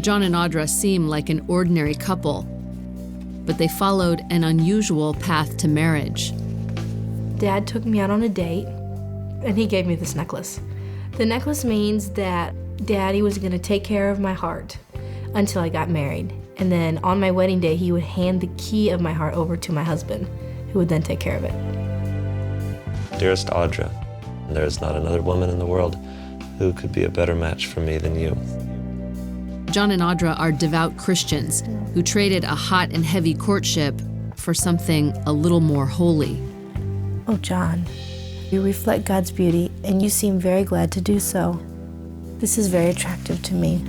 John and Audra seem like an ordinary couple, but they followed an unusual path to marriage. Dad took me out on a date, and he gave me this necklace. The necklace means that Daddy was gonna take care of my heart until I got married. And then on my wedding day, he would hand the key of my heart over to my husband, who would then take care of it. Dearest Audra, there is not another woman in the world who could be a better match for me than you. John and Audra are devout Christians who traded a hot and heavy courtship for something a little more holy. Oh, John, you reflect God's beauty, and you seem very glad to do so. This is very attractive to me.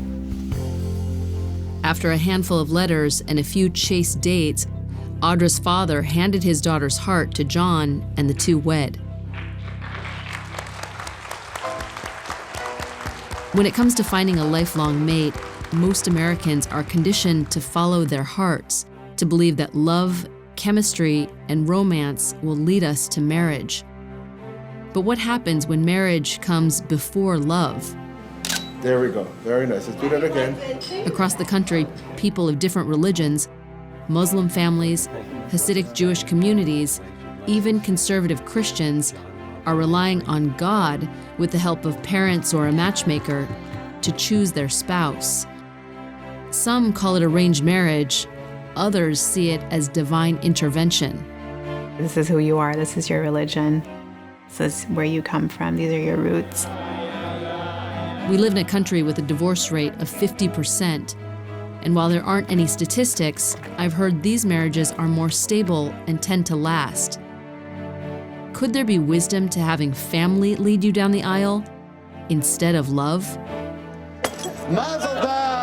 After a handful of letters and a few chaste dates, Audra's father handed his daughter's heart to John, and the two wed. When it comes to finding a lifelong mate, most Americans are conditioned to follow their hearts, to believe that love, chemistry, and romance will lead us to marriage. But what happens when marriage comes before love? There we go. Very nice. Let's do that again. Across the country, people of different religions, Muslim families, Hasidic Jewish communities, even conservative Christians, are relying on God, with the help of parents or a matchmaker, to choose their spouse. Some call it arranged marriage, others see it as divine intervention. This is who you are, this is your religion, this is where you come from, these are your roots. We live in a country with a divorce rate of 50%, and while there aren't any statistics, I've heard these marriages are more stable and tend to last. Could there be wisdom to having family lead you down the aisle instead of love? Mazel tov!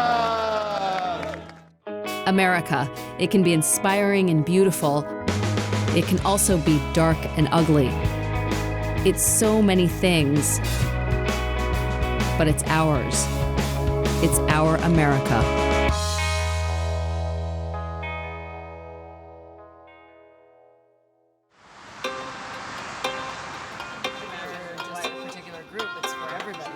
America, it can be inspiring and beautiful. It can also be dark and ugly. It's so many things, but it's ours. It's our America.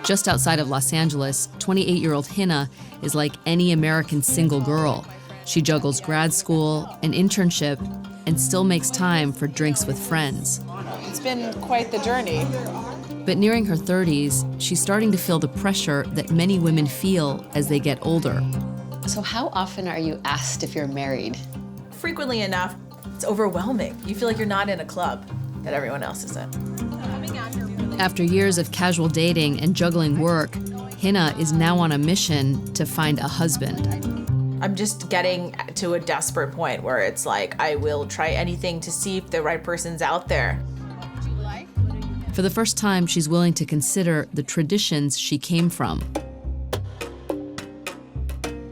Just outside of Los Angeles, 28-year-old Hinna is like any American single girl. She juggles grad school, an internship, and still makes time for drinks with friends. It's been quite the journey. But nearing her 30s, she's starting to feel the pressure that many women feel as they get older. So how often are you asked if you're married? Frequently enough, it's overwhelming. You feel like you're not in a club that everyone else is in. After years of casual dating and juggling work, Hinna is now on a mission to find a husband. I'm just getting to a desperate point where it's like, I will try anything to see if the right person's out there. For the first time, she's willing to consider the traditions she came from.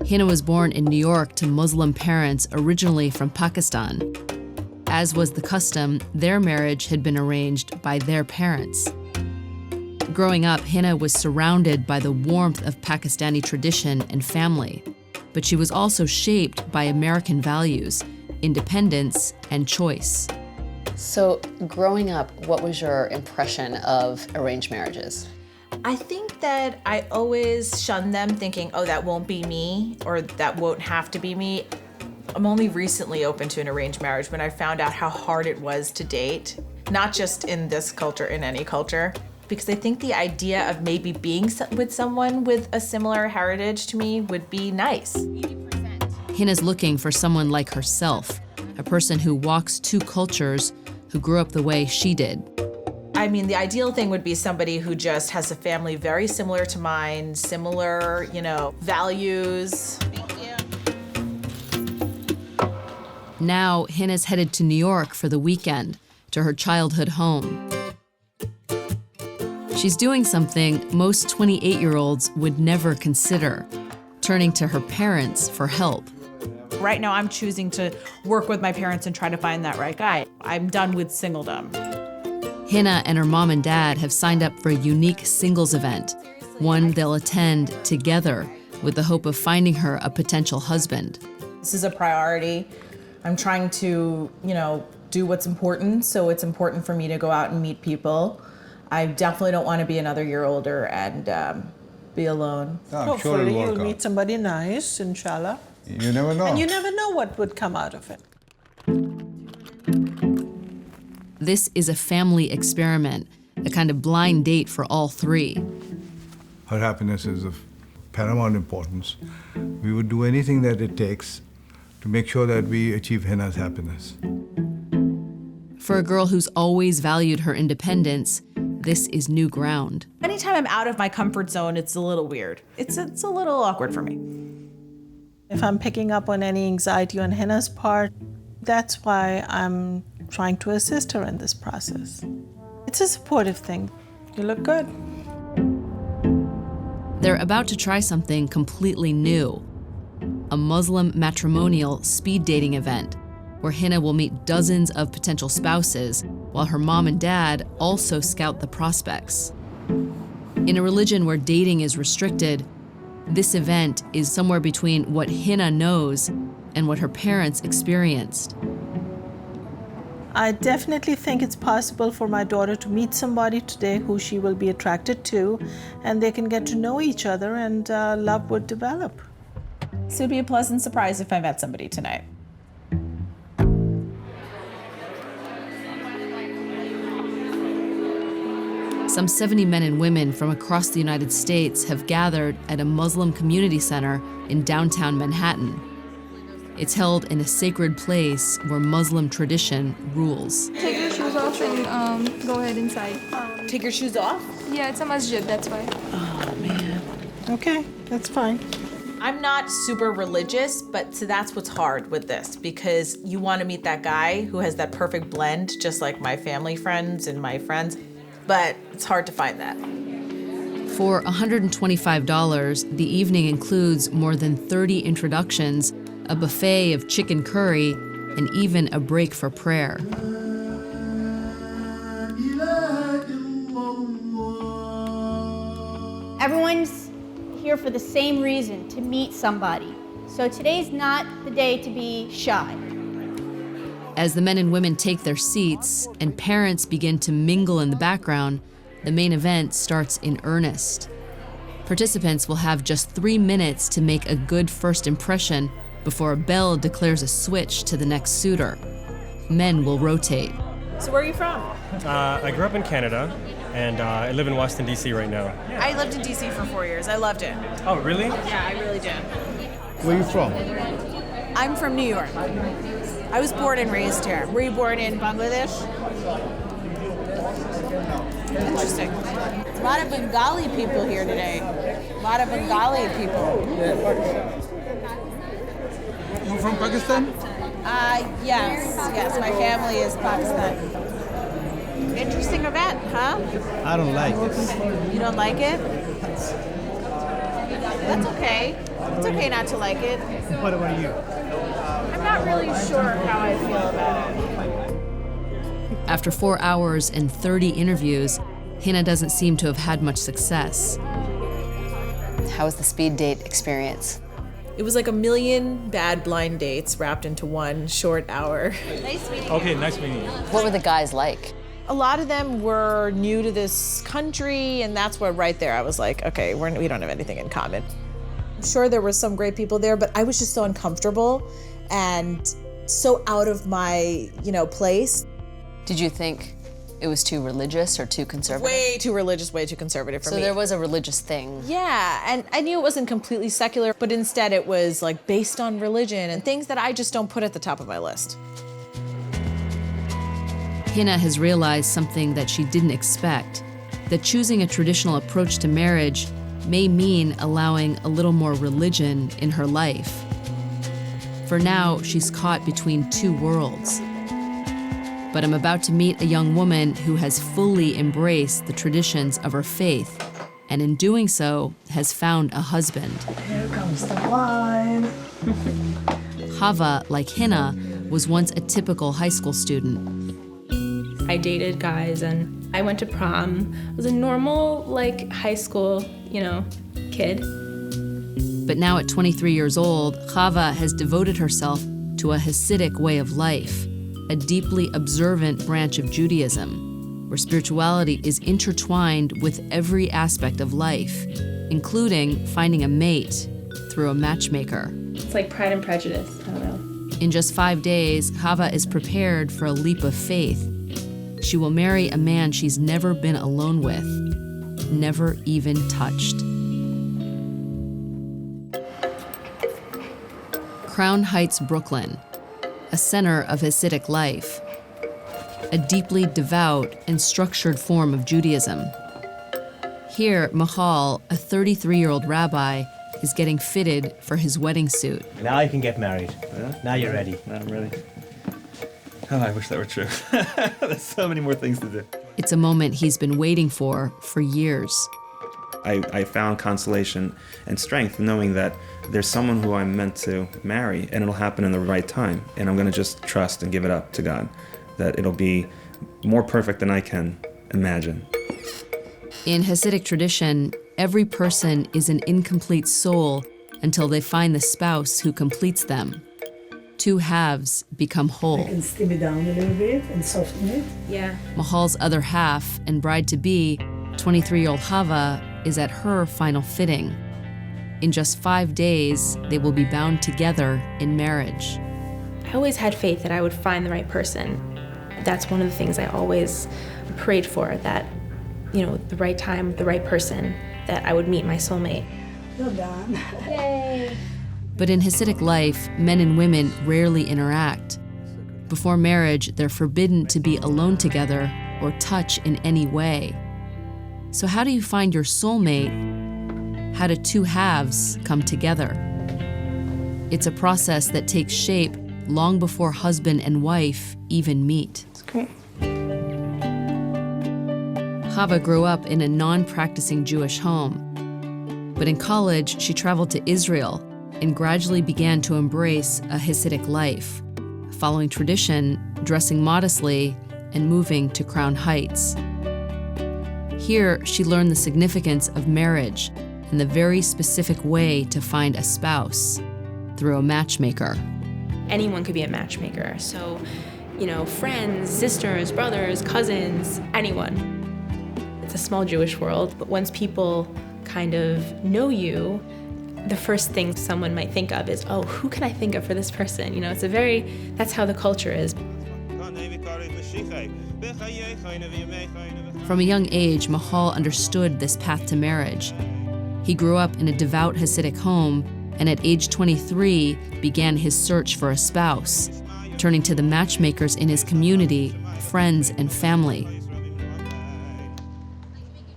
Hinna was born in New York to Muslim parents originally from Pakistan. As was the custom, their marriage had been arranged by their parents. Growing up, Hinna was surrounded by the warmth of Pakistani tradition and family, but she was also shaped by American values, independence and choice. So growing up, what was your impression of arranged marriages? I think that I always shunned them thinking, oh, that won't be me, or that won't have to be me. I'm only recently open to an arranged marriage when I found out how hard it was to date, not just in this culture, in any culture. Because I think the idea of maybe being with someone with a similar heritage to me would be nice. Hinna's looking for someone like herself, a person who walks two cultures, who grew up the way she did. I mean, the ideal thing would be somebody who just has a family very similar to mine, similar, values. Now, Hinna's headed to New York for the weekend, to her childhood home. She's doing something most 28-year-olds would never consider, turning to her parents for help. Right now, I'm choosing to work with my parents and try to find that right guy. I'm done with singledom. Hinna and her mom and dad have signed up for a unique singles event, one they'll attend together with the hope of finding her a potential husband. This is a priority. I'm trying to, do what's important, so it's important for me to go out and meet people. I definitely don't want to be another year older and be alone. I'm sure Hopefully it'll work you'll out. meet somebody nice, inshallah. You never know. And you never know what would come out of it. This is a family experiment, a kind of blind date for all three. Her happiness is of paramount importance. We would do anything that it takes to make sure that we achieve Hinna's happiness. For a girl who's always valued her independence, this is new ground. Anytime I'm out of my comfort zone, it's a little weird. It's a little awkward for me. If I'm picking up on any anxiety on Hinna's part, that's why I'm trying to assist her in this process. It's a supportive thing. You look good. They're about to try something completely new, a Muslim matrimonial speed dating event where Hinna will meet dozens of potential spouses while her mom and dad also scout the prospects. In a religion where dating is restricted, this event is somewhere between what Hinna knows and what her parents experienced. I definitely think it's possible for my daughter to meet somebody today who she will be attracted to, and they can get to know each other and love would develop. So it'd be a pleasant surprise if I met somebody tonight. Some 70 men and women from across the United States have gathered at a Muslim community center in downtown Manhattan. It's held in a sacred place where Muslim tradition rules. Take your shoes off and go ahead inside. Take your shoes off? Yeah, it's a masjid, that's why. Oh, man. Okay, that's fine. I'm not super religious, but so that's what's hard with this, because you want to meet that guy who has that perfect blend, just like my family friends and my friends, but it's hard to find that. For $125, the evening includes more than 30 introductions, a buffet of chicken curry, and even a break for prayer. Everyone's here for the same reason, to meet somebody. So today's not the day to be shy. As the men and women take their seats and parents begin to mingle in the background, the main event starts in earnest. Participants will have just 3 minutes to make a good first impression before a bell declares a switch to the next suitor. Men will rotate. So where are you from? I grew up in Canada, and I live in Washington, D.C. right now. I lived in D.C. for 4 years. I loved it. Oh, really? Yeah, I really did. Where are you from? I'm from New York. I was born and raised here. Were you born in Bangladesh? Interesting. A lot of Bengali people here today. A lot of Bengali people. You from Pakistan? Yes, my family is Pakistan. Interesting event, huh? I don't like it. You don't like it? That's okay. It's okay not to like it. What about you? I'm not really sure how I feel about it. After 4 hours and 30 interviews, Hinna doesn't seem to have had much success. How was the speed date experience? It was like a million bad blind dates wrapped into one short hour. Nice meeting you. Okay, nice meeting you. What were the guys like? A lot of them were new to this country, and that's where right there I was like, okay, we don't have anything in common. I'm sure there were some great people there, but I was just so uncomfortable and so out of my, place. Did you think it was too religious or too conservative? Way too religious, way too conservative for me. So there was a religious thing. Yeah, and I knew it wasn't completely secular, but instead it was like based on religion and things that I just don't put at the top of my list. Hinna has realized something that she didn't expect, that choosing a traditional approach to marriage may mean allowing a little more religion in her life. For now, she's caught between two worlds. But I'm about to meet a young woman who has fully embraced the traditions of her faith, and in doing so, has found a husband. Here comes the wine. Hava, like Hinna, was once a typical high school student. I dated guys and I went to prom. I was a normal, high school, kid. But now at 23 years old, Hava has devoted herself to a Hasidic way of life, a deeply observant branch of Judaism, where spirituality is intertwined with every aspect of life, including finding a mate through a matchmaker. It's like Pride and Prejudice. I don't know. In just 5 days, Hava is prepared for a leap of faith. She will marry a man she's never been alone with, never even touched. Crown Heights, Brooklyn, a center of Hasidic life, a deeply devout and structured form of Judaism. Here, Mahal, a 33-year-old rabbi, is getting fitted for his wedding suit. Now you can get married. Yeah? Now you're ready. Now I'm ready. Oh, I wish that were true. There's so many more things to do. It's a moment he's been waiting for years. I found consolation and strength knowing that there's someone who I'm meant to marry, and it'll happen in the right time. And I'm going to just trust and give it up to God, that it'll be more perfect than I can imagine. In Hasidic tradition, every person is an incomplete soul until they find the spouse who completes them. Two halves become whole. I can stim it down a little bit and soften it. Yeah. Mahal's other half and bride-to-be, 23-year-old Hava, is at her final fitting. In just 5 days, they will be bound together in marriage. I always had faith that I would find the right person. That's one of the things I always prayed for, that, the right time, the right person, that I would meet my soulmate. Well done. Yay! But in Hasidic life, men and women rarely interact. Before marriage, they're forbidden to be alone together or touch in any way. So how do you find your soulmate? How do two halves come together? It's a process that takes shape long before husband and wife even meet. It's great. Hava grew up in a non-practicing Jewish home. But in college, she traveled to Israel and gradually began to embrace a Hasidic life, following tradition, dressing modestly, and moving to Crown Heights. Here, she learned the significance of marriage and the very specific way to find a spouse, through a matchmaker. Anyone could be a matchmaker. So, friends, sisters, brothers, cousins, anyone. It's a small Jewish world, but once people kind of know you, the first thing someone might think of is, oh, who can I think of for this person? That's how the culture is. From a young age, Mahal understood this path to marriage. He grew up in a devout Hasidic home, and at age 23 began his search for a spouse, turning to the matchmakers in his community, friends, and family.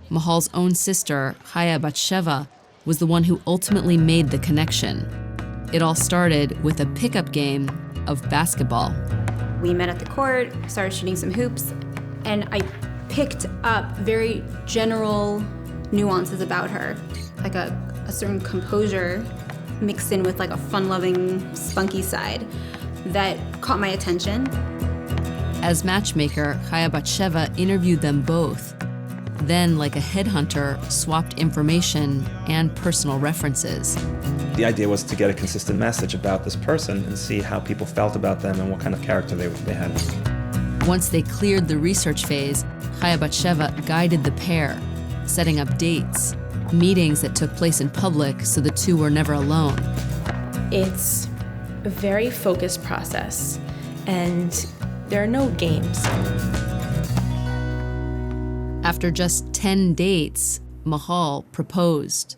Mahal's own sister, Chaya Bat Sheva, was the one who ultimately made the connection. It all started with a pickup game of basketball. We met at the court, started shooting some hoops, and I picked up very general nuances about her, like a certain composure mixed in with like a fun-loving, spunky side that caught my attention. As matchmaker, Chaya Bat Sheva interviewed them both, then, like a headhunter, swapped information and personal references. The idea was to get a consistent message about this person and see how people felt about them and what kind of character they had. Once they cleared the research phase, Chaya Bat Sheva guided the pair, setting up dates, meetings that took place in public so the two were never alone. It's a very focused process, and there are no games. After just 10 dates, Mahal proposed.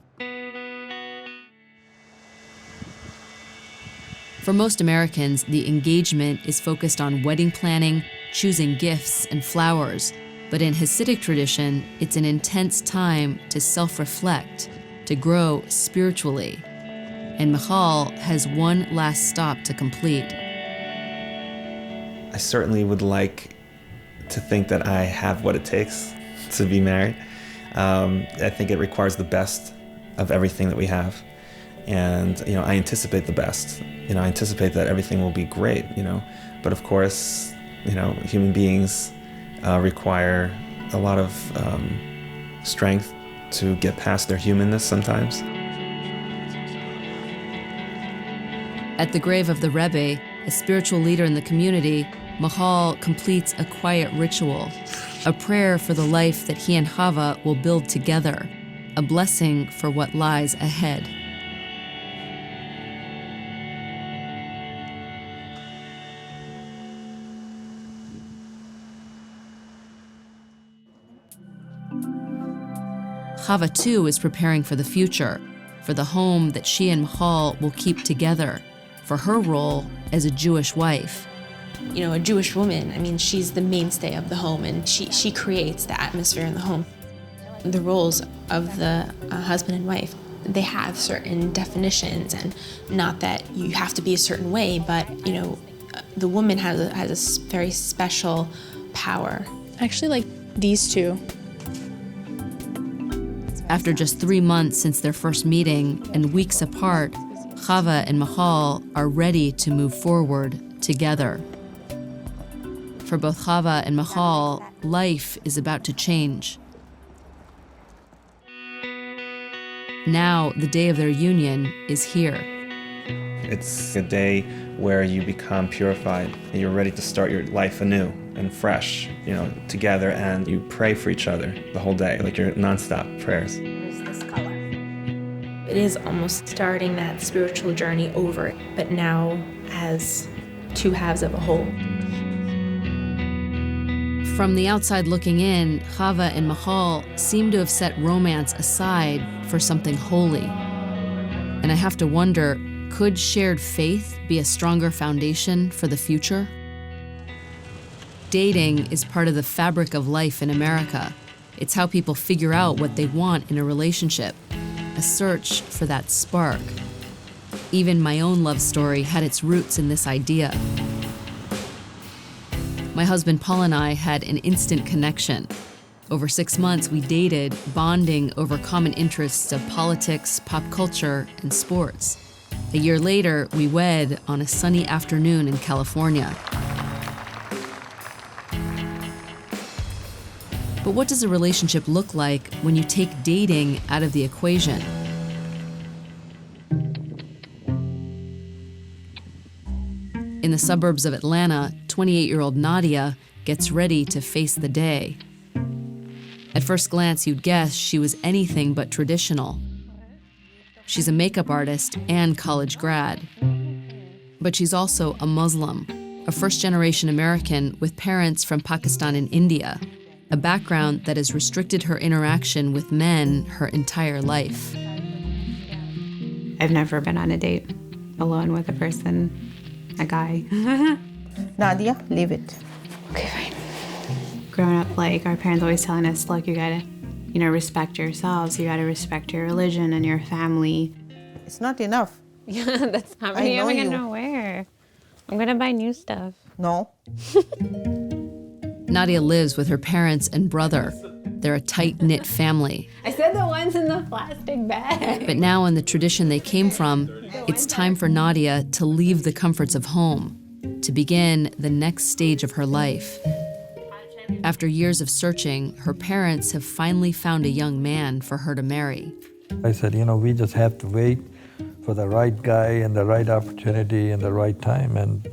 For most Americans, the engagement is focused on wedding planning, choosing gifts and flowers. But in Hasidic tradition, it's an intense time to self-reflect, to grow spiritually. And Mahal has one last stop to complete. I certainly would like to think that I have what it takes to be married. I think it requires the best of everything that we have. And, I anticipate the best. I anticipate that everything will be great, But of course, human beings require a lot of strength to get past their humanness sometimes. At the grave of the Rebbe, a spiritual leader in the community, Mahal completes a quiet ritual, a prayer for the life that he and Hava will build together, a blessing for what lies ahead. Hava, too, is preparing for the future, for the home that she and Mahal will keep together, for her role as a Jewish wife. You know, a Jewish woman, I mean, she's the mainstay of the home, and she creates the atmosphere in the home. The roles of the husband and wife, they have certain definitions, and not that you have to be a certain way, but, you know, the woman has a very special power. I actually like these two. After just 3 months since their first meeting and weeks apart, Hava and Mahal are ready to move forward together. For both Hava and Mahal, life is about to change. Now, the day of their union is here. It's a day where you become purified and you're ready to start your life anew and fresh, you know, together, and you pray for each other the whole day, like your nonstop prayers. It is almost starting that spiritual journey over, but now as two halves of a whole. From the outside looking in, Hava and Mahal seem to have set romance aside for something holy. And I have to wonder, could shared faith be a stronger foundation for the future? Dating is part of the fabric of life in America. It's how people figure out what they want in a relationship, a search for that spark. Even my own love story had its roots in this idea. My husband Paul and I had an instant connection. Over 6 months, we dated, bonding over common interests of politics, pop culture, and sports. A year later, we wed on a sunny afternoon in California. But what does a relationship look like when you take dating out of the equation? In the suburbs of Atlanta, 28-year-old Nadia gets ready to face the day. At first glance, you'd guess she was anything but traditional. She's a makeup artist and college grad. But she's also a Muslim, a first-generation American with parents from Pakistan and India, a background that has restricted her interaction with men her entire life. I've never been on a date alone with a person, a guy. Nadia, leave it. Okay, fine. Growing up, like, our parents always telling us, look, you gotta, you know, respect yourselves, you gotta respect your religion and your family. It's not enough. Yeah, that's not me. I'm gonna wear. I'm gonna buy new stuff. No. Nadia lives with her parents and brother. They're a tight-knit family. I said the ones in the plastic bag. But now in the tradition they came from, it's time for Nadia to leave the comforts of home, to begin the next stage of her life. After years of searching, her parents have finally found a young man for her to marry. I said, you know, we just have to wait for the right guy and the right opportunity and the right time, and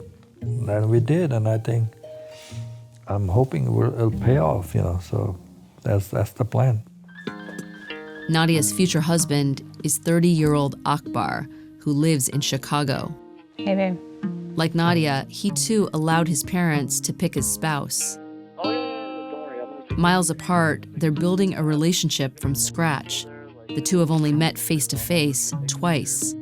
we did, and I think I'm hoping it'll pay off, you know, so that's the plan. Nadia's future husband is 30-year-old Akbar, who lives in Chicago. Hey, babe. Like Nadia, he too allowed his parents to pick his spouse. Miles apart, they're building a relationship from scratch. The two have only met face-to-face twice.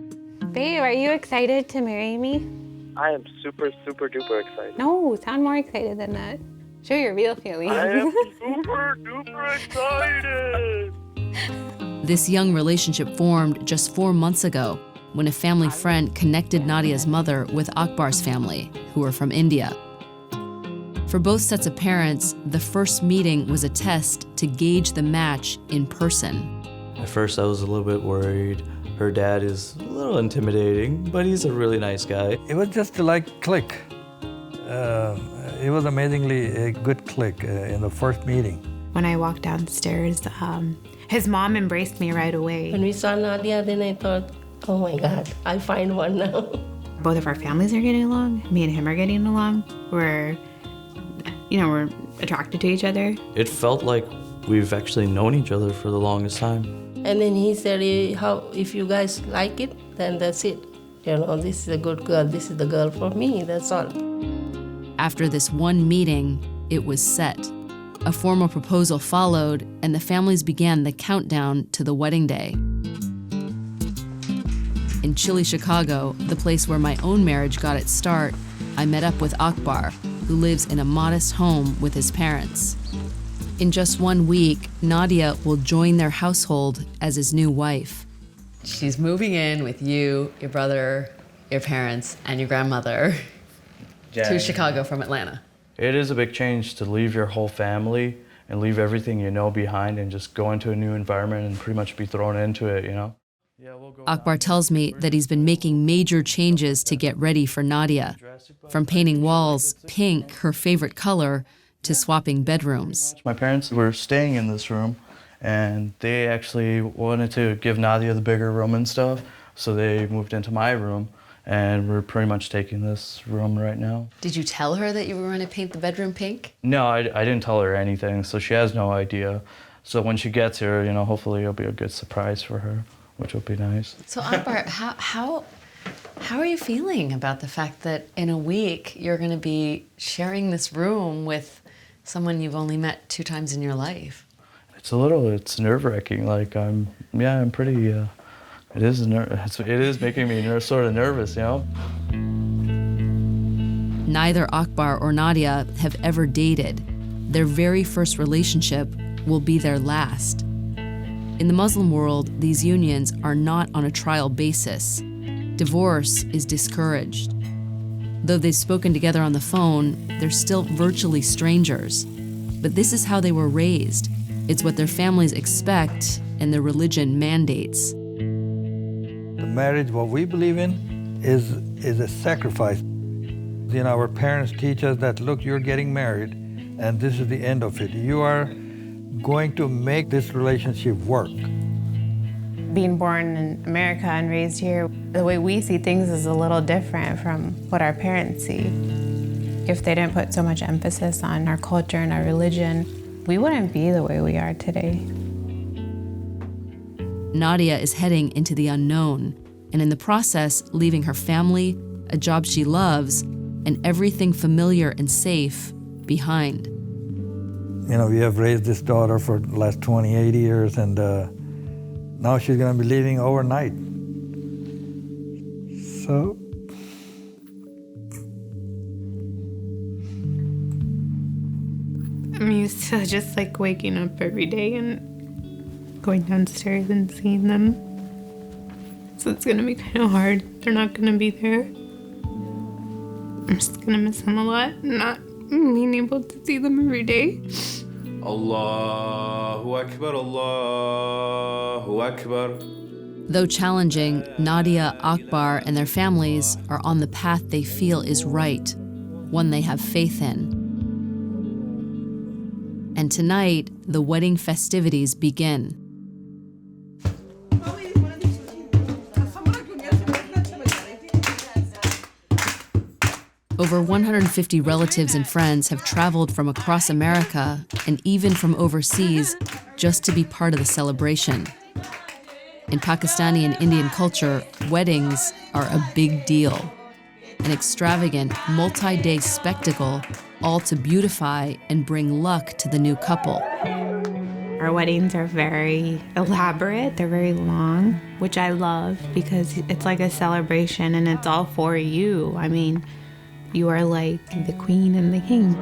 Babe, are you excited to marry me? I am super, super duper excited. No, sound more excited than that. Show your real feelings. I am super duper excited! This young relationship formed just 4 months ago when a family friend connected Nadia's mother with Akbar's family, who are from India. For both sets of parents, the first meeting was a test to gauge the match in person. At first, I was a little bit worried. Her dad is a little intimidating, but he's a really nice guy. It was just like click. It was amazingly a good click in the first meeting. When I walked downstairs, his mom embraced me right away. When we saw Nadia, then I thought, oh my God, I find one now. Both of our families are getting along. Me and him are getting along. We're attracted to each other. It felt like we've actually known each other for the longest time. And then he said, if you guys like it, then that's it. This is a good girl. This is the girl for me. That's all. After this one meeting, it was set. A formal proposal followed, and the families began the countdown to the wedding day. In chilly Chicago, the place where my own marriage got its start, I met up with Akbar, who lives in a modest home with his parents. In just 1 week, Nadia will join their household as his new wife. She's moving in with you, your brother, your parents, and your grandmother to Chicago from Atlanta. It is a big change to leave your whole family and leave everything you know behind and just go into a new environment and pretty much be thrown into it, Akbar tells me that he's been making major changes to get ready for Nadia, from painting walls pink, her favorite color, to swapping bedrooms. My parents were staying in this room, and they actually wanted to give Nadia the bigger room and stuff, so they moved into my room, and we're pretty much taking this room right now. Did you tell her that you were going to paint the bedroom pink? No, I didn't tell her anything, so she has no idea. So when she gets here, hopefully it'll be a good surprise for her, which will be nice. So Akbar, how are you feeling about the fact that in a week you're going to be sharing this room with someone you've only met 2 times in your life? It's nerve-wracking. I'm pretty, it is making me sort of nervous, Neither Akbar or Nadia have ever dated. Their very first relationship will be their last. In the Muslim world, these unions are not on a trial basis. Divorce is discouraged. Though they've spoken together on the phone, they're still virtually strangers. But this is how they were raised. It's what their families expect and their religion mandates. The marriage, what we believe in, is a sacrifice. Our parents teach us that, look, you're getting married, and this is the end of it. You are going to make this relationship work. Being born in America and raised here, the way we see things is a little different from what our parents see. If they didn't put so much emphasis on our culture and our religion, we wouldn't be the way we are today. Nadia is heading into the unknown, and in the process, leaving her family, a job she loves, and everything familiar and safe behind. We have raised this daughter for the last 28 years, and now she's going to be leaving overnight. So, I'm used to just waking up every day and going downstairs and seeing them. So it's going to be kind of hard. They're not going to be there. I'm just going to miss them a lot, not being able to see them every day. Allahu Akbar, Allahu Akbar. Though challenging, Nadia, Akbar, and their families are on the path they feel is right, one they have faith in. And tonight, the wedding festivities begin. Over 150 relatives and friends have traveled from across America and even from overseas just to be part of the celebration. In Pakistani and Indian culture, weddings are a big deal. An extravagant, multi-day spectacle, all to beautify and bring luck to the new couple. Our weddings are very elaborate, they're very long, which I love because it's like a celebration and it's all for you. I mean, you are like the queen and the king.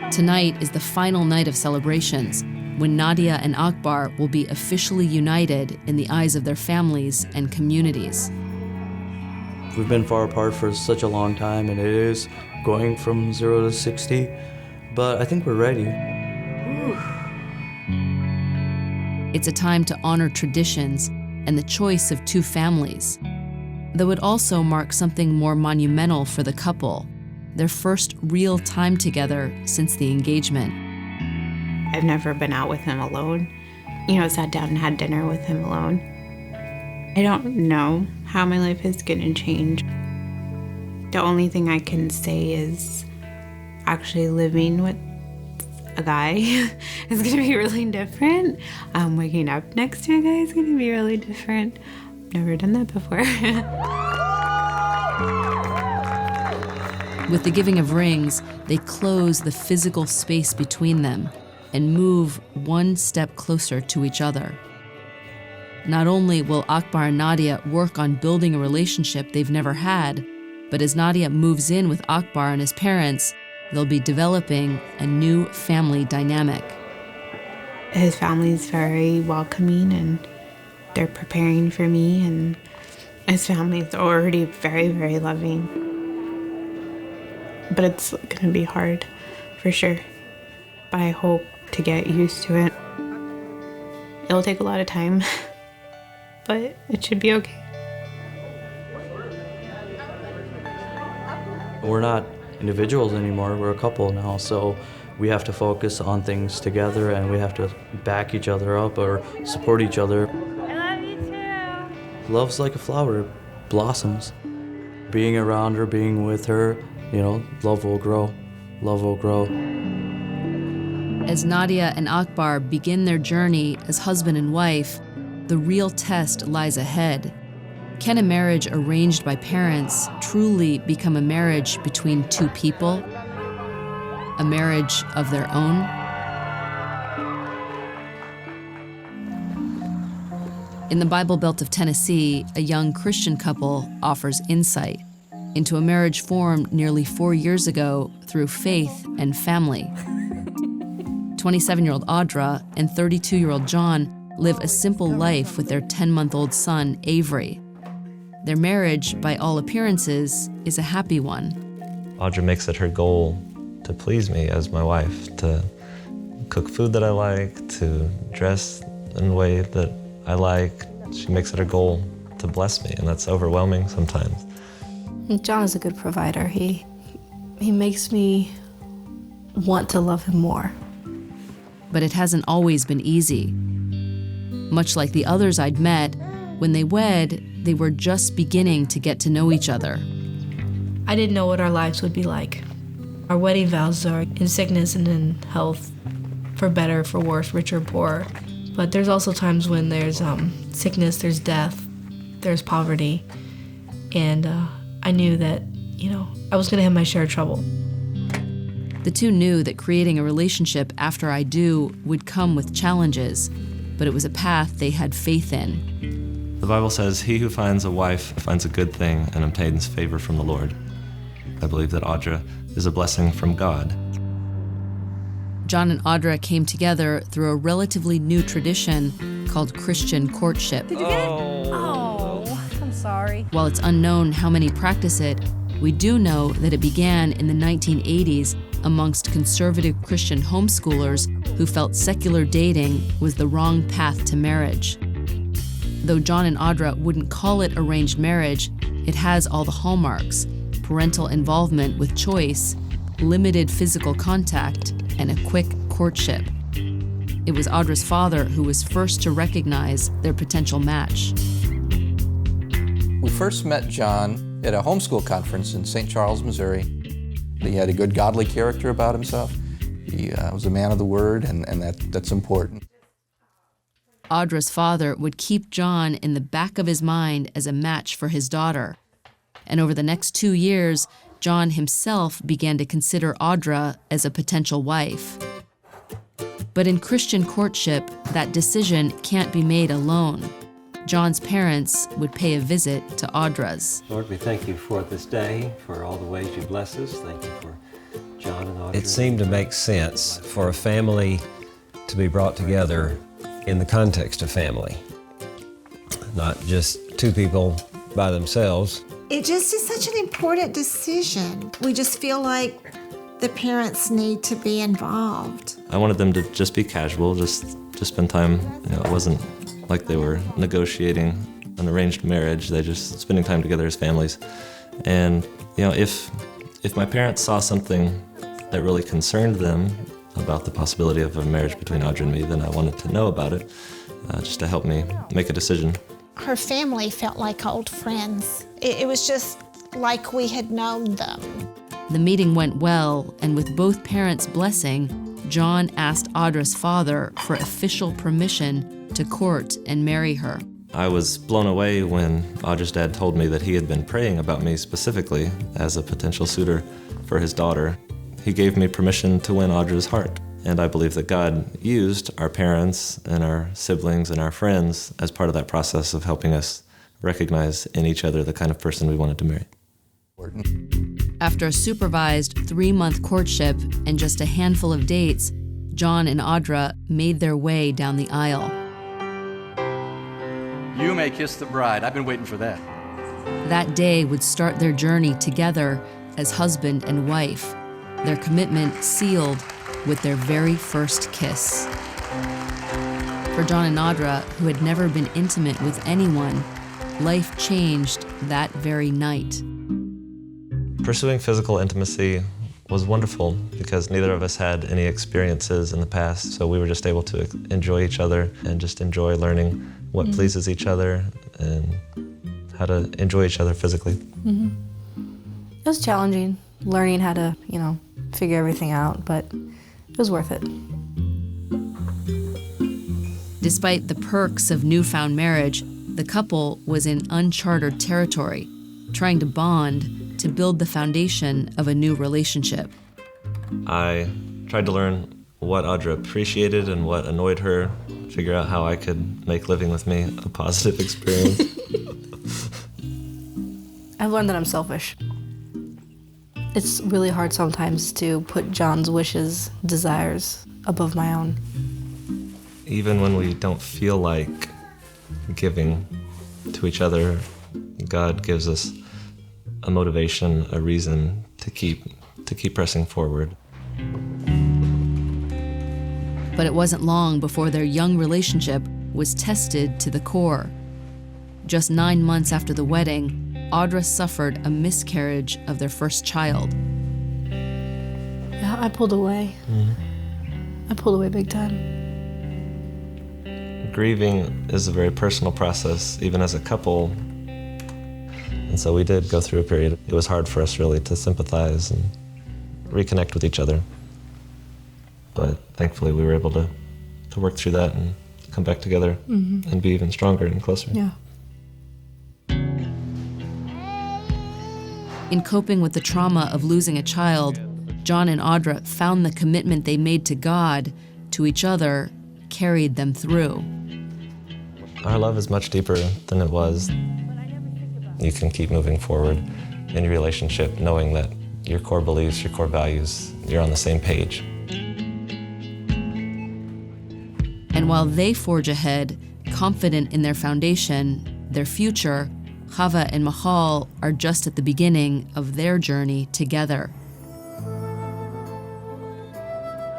Tonight is the final night of celebrations, when Nadia and Akbar will be officially united in the eyes of their families and communities. We've been far apart for such a long time, and it is going from 0 to 60, but I think we're ready. It's a time to honor traditions and the choice of 2 families, though it also marks something more monumental for the couple, their first real time together since the engagement. I've never been out with him alone. Sat down and had dinner with him alone. I don't know how my life is gonna change. The only thing I can say is actually living with a guy is going to be really different. Waking up next to a guy is going to be really different. Never done that before. With the giving of rings, they close the physical space between them and move one step closer to each other. Not only will Akbar and Nadia work on building a relationship they've never had, but as Nadia moves in with Akbar and his parents, they'll be developing a new family dynamic. His family is very welcoming and they're preparing for me, and his family is already very, very loving. But it's going to be hard, for sure. But I hope to get used to it. It'll take a lot of time, but it should be okay. We're not individuals anymore, we're a couple now, so we have to focus on things together and we have to back each other up or support each other. I love you too. Love's like a flower, it blossoms. Being around her, being with her, love will grow. Love will grow. As Nadia and Akbar begin their journey as husband and wife, the real test lies ahead. Can a marriage arranged by parents truly become a marriage between two people? A marriage of their own? In the Bible Belt of Tennessee, a young Christian couple offers insight into a marriage formed nearly 4 years ago through faith and family. 27-year-old Audra and 32-year-old John live a simple life with their 10-month-old son, Avery. Their marriage, by all appearances, is a happy one. Audra makes it her goal to please me as my wife, to cook food that I like, to dress in a way that I like. She makes it her goal to bless me, and that's overwhelming sometimes. John is a good provider. He makes me want to love him more. But it hasn't always been easy. Much like the others I'd met, when they wed, they were just beginning to get to know each other. I didn't know what our lives would be like. Our wedding vows are in sickness and in health, for better, for worse, rich or poor. But there's also times when there's sickness, there's death, there's poverty. And I knew that, I was going to have my share of trouble. The two knew that creating a relationship after I do would come with challenges, but it was a path they had faith in. The Bible says, "He who finds a wife finds a good thing and obtains favor from the Lord." I believe that Audra is a blessing from God. John and Audra came together through a relatively new tradition called Christian courtship. Did you get it? Oh, I'm sorry. While it's unknown how many practice it, we do know that it began in the 1980s amongst conservative Christian homeschoolers who felt secular dating was the wrong path to marriage. Though John and Audra wouldn't call it arranged marriage, it has all the hallmarks: parental involvement with choice, limited physical contact, and a quick courtship. It was Audra's father who was first to recognize their potential match. We first met John at a homeschool conference in St. Charles, Missouri. He had a good godly character about himself. He was a man of the word, and that's important. Audra's father would keep John in the back of his mind as a match for his daughter. And over the next 2 years, John himself began to consider Audra as a potential wife. But in Christian courtship, that decision can't be made alone. John's parents would pay a visit to Audra's. Lord, we thank you for this day, for all the ways you bless us. Thank you for John and Audra. It seemed to make sense for a family to be brought together in the context of family, not just two people by themselves. It just is such an important decision. We just feel like the parents need to be involved. I wanted them to just be casual, just spend time. It wasn't like they were negotiating an arranged marriage. They just spending time together as families. And if my parents saw something that really concerned them about the possibility of a marriage between Audra and me, then I wanted to know about it, just to help me make a decision. Her family felt like old friends. It was just like we had known them. The meeting went well, and with both parents' blessing, John asked Audra's father for official permission to court and marry her. I was blown away when Audra's dad told me that he had been praying about me specifically as a potential suitor for his daughter. He gave me permission to win Audra's heart. And I believe that God used our parents and our siblings and our friends as part of that process of helping us recognize in each other the kind of person we wanted to marry. After a supervised 3-month courtship and just a handful of dates, John and Audra made their way down the aisle. You may kiss the bride. I've been waiting for that. That day would start their journey together as husband and wife, their commitment sealed with their very first kiss. For John and Audra, who had never been intimate with anyone, life changed that very night. Pursuing physical intimacy was wonderful because neither of us had any experiences in the past, so we were just able to enjoy each other and just enjoy learning what pleases each other and how to enjoy each other physically. It was challenging, learning how to, figure everything out, but it was worth it. Despite the perks of newfound marriage, the couple was in uncharted territory, trying to bond to build the foundation of a new relationship. I tried to learn what Audra appreciated and what annoyed her, figure out how I could make living with me a positive experience. I've learned that I'm selfish. It's really hard sometimes to put John's wishes, desires above my own. Even when we don't feel like giving to each other, God gives us a motivation, a reason to keep pressing forward. But it wasn't long before their young relationship was tested to the core. Just 9 months after the wedding, Audra suffered a miscarriage of their first child. Yeah, I pulled away. I pulled away big time. Grieving is a very personal process, even as a couple. And so we did go through a period. It was hard for us really to sympathize and reconnect with each other. But thankfully we were able to work through that and come back together and be even stronger and closer. Yeah. In coping with the trauma of losing a child, John and Audra found the commitment they made to God, to each other, carried them through. Our love is much deeper than it was. You can keep moving forward in your relationship knowing that your core beliefs, your core values, you're on the same page. And while they forge ahead, confident in their foundation, their future, Hava and Mahal are just at the beginning of their journey together.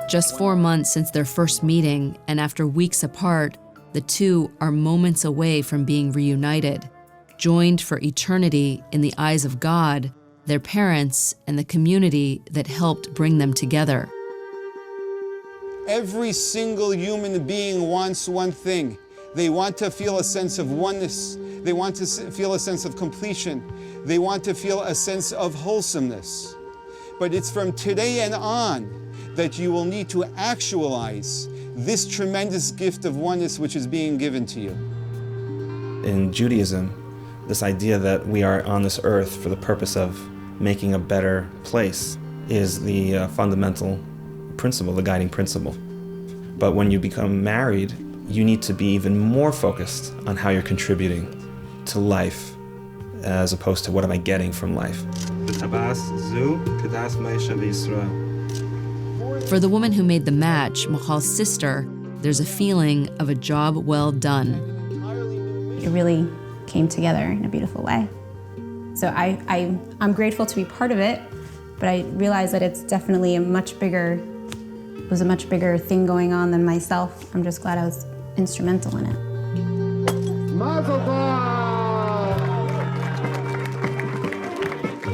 Just 4 months since their first meeting, and after weeks apart, the two are moments away from being reunited, joined for eternity in the eyes of God, their parents, and the community that helped bring them together. Every single human being wants one thing. They want to feel a sense of oneness. They want to feel a sense of completion. They want to feel a sense of wholesomeness. But it's from today and on that you will need to actualize this tremendous gift of oneness which is being given to you. In Judaism, this idea that we are on this earth for the purpose of making a better place is the fundamental principle, the guiding principle. But when you become married, you need to be even more focused on how you're contributing to life as opposed to what am I getting from life. For the woman who made the match, Mahal's sister, there's a feeling of a job well done. It really came together in a beautiful way. So I'm grateful to be part of it, but I realize that it's definitely a much bigger thing going on than myself. I'm just glad I was instrumental in it.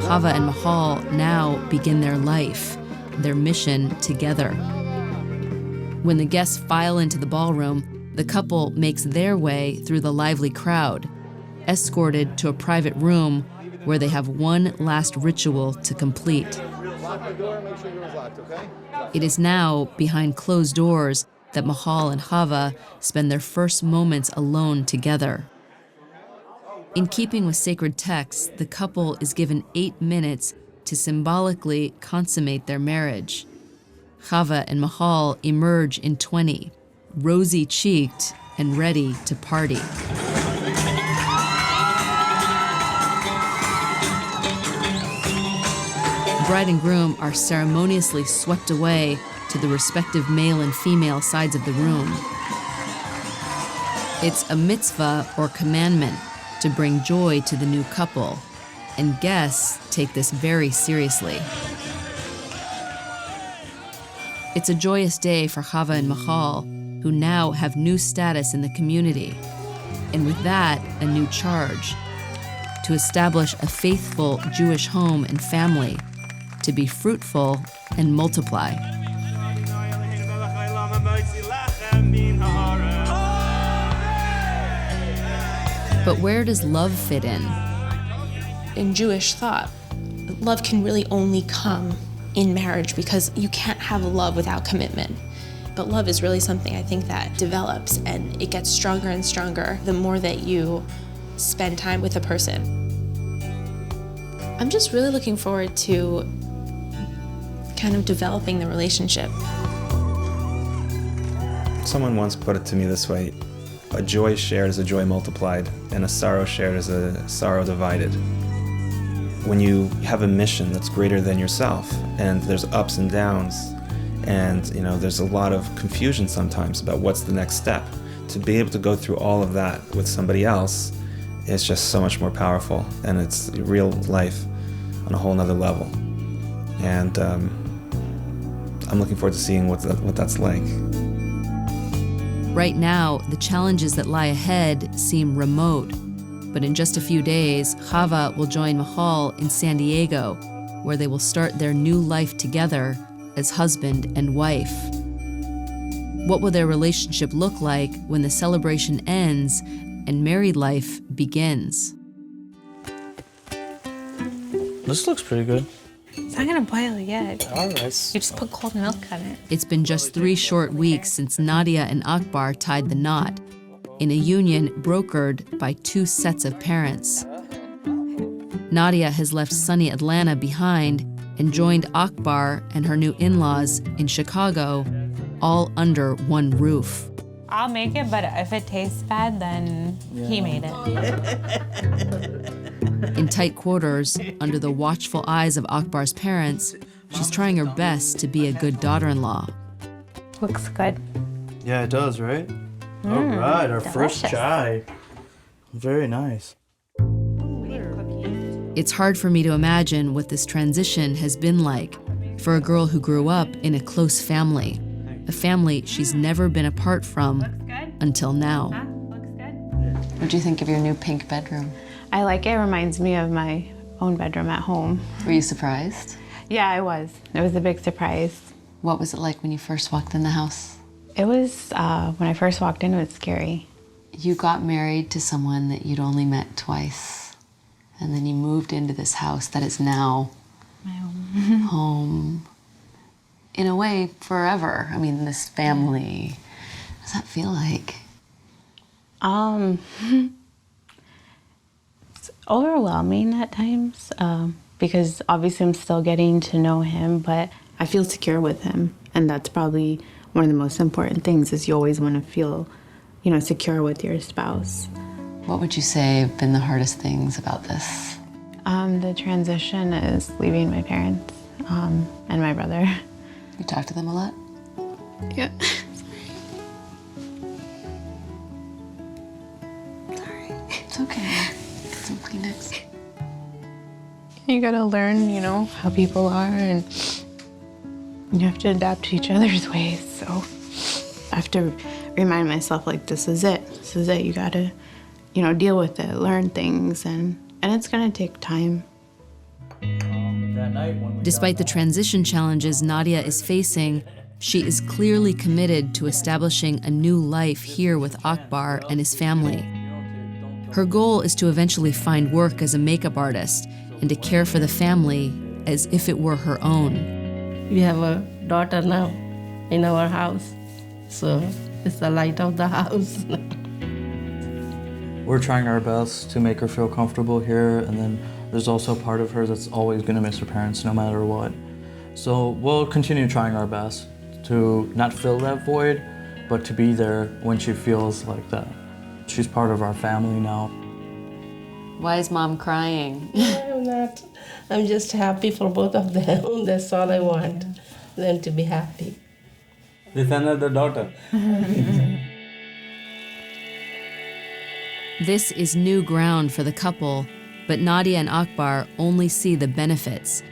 Hava and Mahal now begin their life, their mission together. When the guests file into the ballroom, the couple makes their way through the lively crowd, escorted to a private room where they have one last ritual to complete. Lock the door, make sure the door's locked, okay? It is now behind closed doors that Mahal and Hava spend their first moments alone together. In keeping with sacred texts, the couple is given 8 minutes to symbolically consummate their marriage. Hava and Mahal emerge in 20, rosy-cheeked and ready to party. Bride and groom are ceremoniously swept away to the respective male and female sides of the room. It's a mitzvah or commandment to bring joy to the new couple, and guests take this very seriously. It's a joyous day for Hava and Mahal, who now have new status in the community, and with that, a new charge: to establish a faithful Jewish home and family, to be fruitful and multiply. But where does love fit in? In Jewish thought, love can really only come in marriage because you can't have love without commitment. But love is really something I think that develops, and it gets stronger and stronger the more that you spend time with a person. I'm just really looking forward to kind of developing the relationship. Someone once put it to me this way: a joy shared is a joy multiplied, and a sorrow shared is a sorrow divided. When you have a mission that's greater than yourself, and there's ups and downs, and there's a lot of confusion sometimes about what's the next step, to be able to go through all of that with somebody else is just so much more powerful, and it's real life on a whole nother level. And I'm looking forward to seeing what that's like. Right now, the challenges that lie ahead seem remote, but in just a few days, Hava will join Mahal in San Diego, where they will start their new life together as husband and wife. What will their relationship look like when the celebration ends and married life begins? This looks pretty good. It's not gonna boil yet. All right. You just put cold milk on it. It's been just 3 short weeks since Nadia and Akbar tied the knot, in a union brokered by 2 sets of parents. Nadia has left sunny Atlanta behind and joined Akbar and her new in-laws in Chicago, all under one roof. I'll make it, but if it tastes bad, then he made it. In tight quarters, under the watchful eyes of Akbar's parents, she's trying her best to be a good daughter-in-law. Looks good. Yeah, it does, right? All right, our first delicious. chai. Very nice. It's hard for me to imagine what this transition has been like for a girl who grew up in a close family, a family she's never been apart from until now. What do you think of your new pink bedroom? I like it. It reminds me of my own bedroom at home. Were you surprised? Yeah, I was. It was a big surprise. What was it like when you first walked in the house? It was, when I first walked in, it was scary. You got married to someone that you'd only met twice, and then you moved into this house that is now my home. Home. In a way, forever. I mean, this family. What does that feel like? It's overwhelming at times, because obviously I'm still getting to know him, but I feel secure with him, and that's probably one of the most important things. Is you always want to feel, secure with your spouse. What would you say have been the hardest things about this? The transition is leaving my parents and my brother. You talk to them a lot? Yeah. It's okay. Some Kleenex. You gotta learn, how people are, and you have to adapt to each other's ways. So I have to remind myself, this is it. This is it. You gotta, deal with it, learn things, and it's gonna take time. Despite the transition challenges Nadia is facing, she is clearly committed to establishing a new life here with Akbar and his family. Her goal is to eventually find work as a makeup artist and to care for the family as if it were her own. We have a daughter now in our house, so it's the light of the house. We're trying our best to make her feel comfortable here, and then there's also a part of her that's always going to miss her parents no matter what. So we'll continue trying our best to not fill that void, but to be there when she feels like that. She's part of our family now. Why is Mom crying? I'm not. I'm just happy for both of them. That's all I want, them to be happy. With another daughter. This is new ground for the couple, but Nadia and Akbar only see the benefits.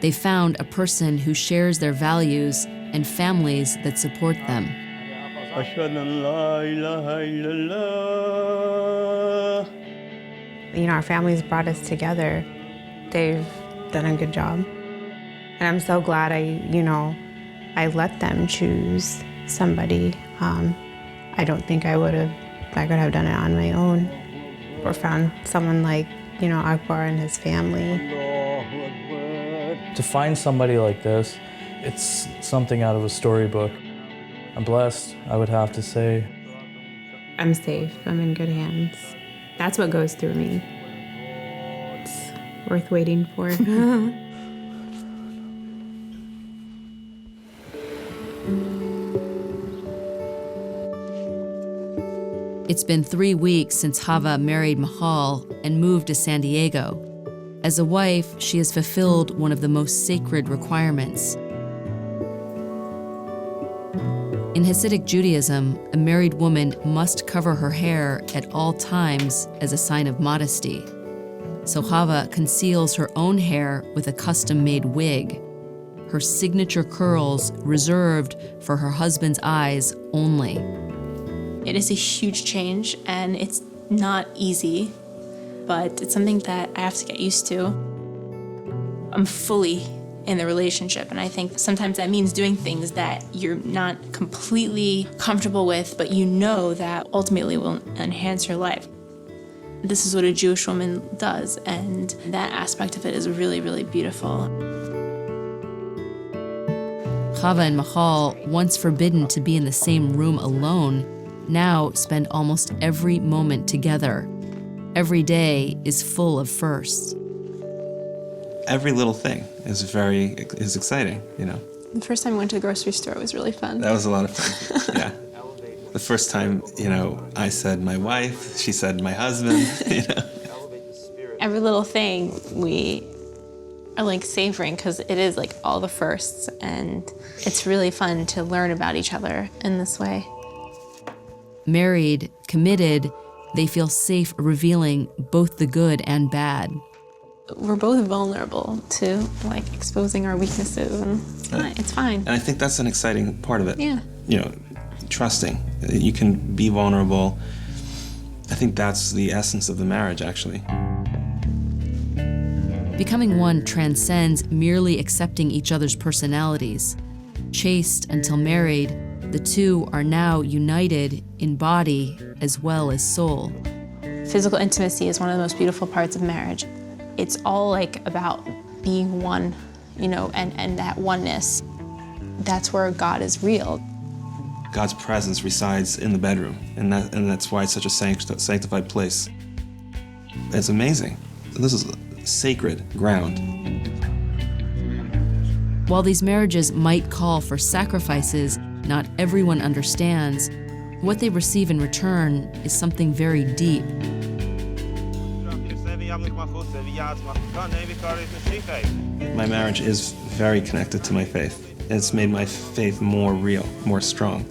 They found a person who shares their values and families that support them. You know, our families brought us together. They've done a good job. And I'm so glad I let them choose somebody. I don't think I could have done it on my own or found someone like, Akbar and his family. To find somebody like this, it's something out of a storybook. I'm blessed, I would have to say. I'm safe. I'm in good hands. That's what goes through me. It's worth waiting for. It's been 3 weeks since Hava married Mahal and moved to San Diego. As a wife, she has fulfilled one of the most sacred requirements. In Hasidic Judaism, a married woman must cover her hair at all times as a sign of modesty. So Hava conceals her own hair with a custom-made wig, her signature curls reserved for her husband's eyes only. It is a huge change, and it's not easy, but it's something that I have to get used to. I'm fully in the relationship, and I think sometimes that means doing things that you're not completely comfortable with, but you know that ultimately will enhance your life. This is what a Jewish woman does, and that aspect of it is really, really beautiful. Hava and Mahal, once forbidden to be in the same room alone, now spend almost every moment together. Every day is full of firsts. Every little thing is exciting, The first time I went to the grocery store was really fun. That was a lot of fun, yeah. The first time, I said my wife, she said my husband, Every little thing we are savoring because it is all the firsts, and it's really fun to learn about each other in this way. Married, committed, they feel safe revealing both the good and bad. We're both vulnerable to exposing our weaknesses, and it's fine. And I think that's an exciting part of it. Yeah. Trusting that you can be vulnerable. I think that's the essence of the marriage, actually. Becoming one transcends merely accepting each other's personalities. Chaste until married, the two are now united in body as well as soul. Physical intimacy is one of the most beautiful parts of marriage. It's all about being one, and that oneness. That's where God is real. God's presence resides in the bedroom, and that's why it's such a sanctified place. It's amazing. This is sacred ground. While these marriages might call for sacrifices not everyone understands, what they receive in return is something very deep. My marriage is very connected to my faith. It's made my faith more real, more strong.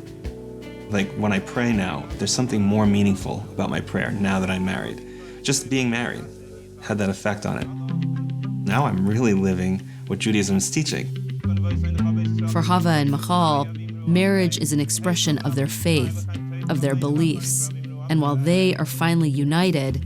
When I pray now, there's something more meaningful about my prayer now that I'm married. Just being married had that effect on it. Now I'm really living what Judaism is teaching. For Hava and Mahal, marriage is an expression of their faith, of their beliefs. And while they are finally united,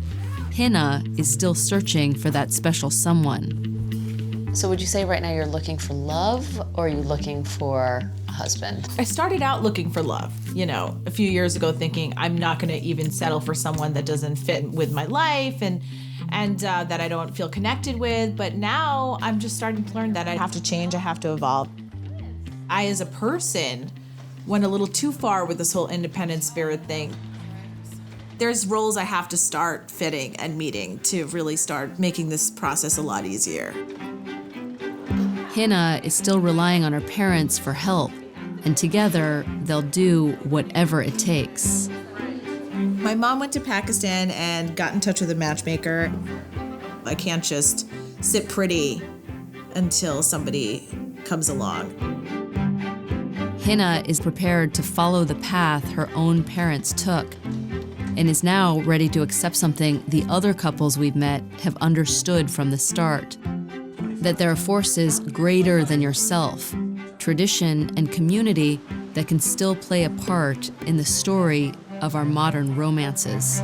Hinna is still searching for that special someone. So would you say right now you're looking for love, or are you looking for a husband? I started out looking for love, you know, a few years ago, thinking I'm not going to even settle for someone that doesn't fit with my life and that I don't feel connected with. But now I'm just starting to learn that I have to change, I have to evolve. I, as a person, went a little too far with this whole independent spirit thing. There's roles I have to start fitting and meeting to really start making this process a lot easier. Hinna is still relying on her parents for help, and together they'll do whatever it takes. My mom went to Pakistan and got in touch with a matchmaker. I can't just sit pretty until somebody comes along. Hinna is prepared to follow the path her own parents took, and is now ready to accept something the other couples we've met have understood from the start: that there are forces greater than yourself, tradition and community, that can still play a part in the story of our modern romances.